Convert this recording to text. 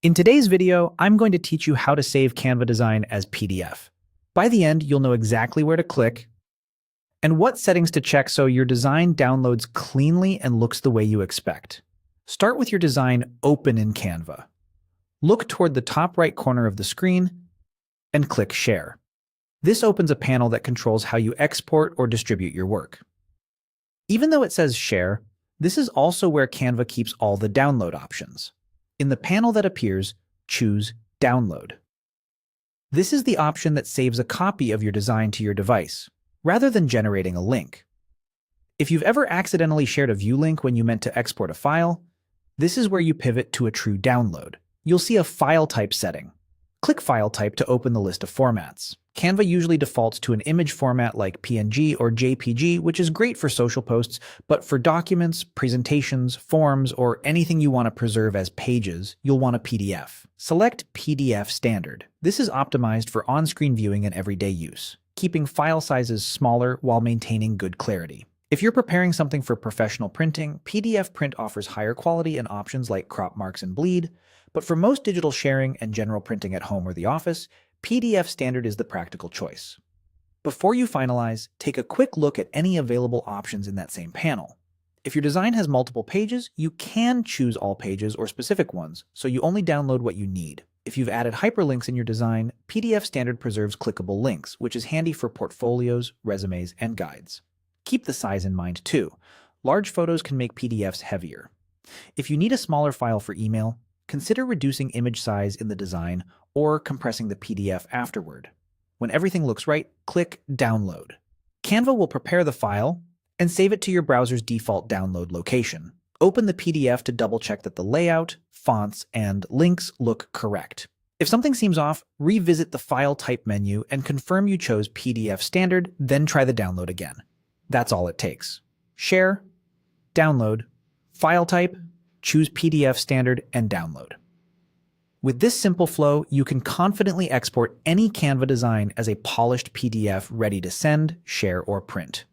In today's video, I'm going to teach you how to save Canva design as PDF. By the end, you'll know exactly where to click and what settings to check so your design downloads cleanly and looks the way you expect. Start with your design open in Canva. Look toward the top right corner of the screen and click Share. This opens a panel that controls how you export or distribute your work. Even though it says Share, this is also where Canva keeps all the download options. In the panel that appears, choose Download. This is the option that saves a copy of your design to your device, rather than generating a link. If you've ever accidentally shared a view link when you meant to export a file, this is where you pivot to a true download. You'll see a file type setting. Click File Type to open the list of formats. Canva usually defaults to an image format like PNG or JPG, which is great for social posts, but for documents, presentations, forms, or anything you want to preserve as pages, you'll want a PDF. Select PDF Standard. This is optimized for on-screen viewing and everyday use, keeping file sizes smaller while maintaining good clarity. If you're preparing something for professional printing, PDF Print offers higher quality and options like crop marks and bleed, but for most digital sharing and general printing at home or the office, PDF Standard is the practical choice. Before you finalize, take a quick look at any available options in that same panel. If your design has multiple pages, you can choose all pages or specific ones, so you only download what you need. If you've added hyperlinks in your design, PDF Standard preserves clickable links, which is handy for portfolios, resumes, and guides. Keep the size in mind too. Large photos can make PDFs heavier. If you need a smaller file for email, consider reducing image size in the design or compressing the PDF afterward. When everything looks right, click Download. Canva will prepare the file and save it to your browser's default download location. Open the PDF to double-check that the layout, fonts, and links look correct. If something seems off, revisit the File Type menu and confirm you chose PDF Standard, then try the download again. That's all it takes. Share, download, file type, choose PDF Standard, and download. With this simple flow, you can confidently export any Canva design as a polished PDF ready to send, share, or print.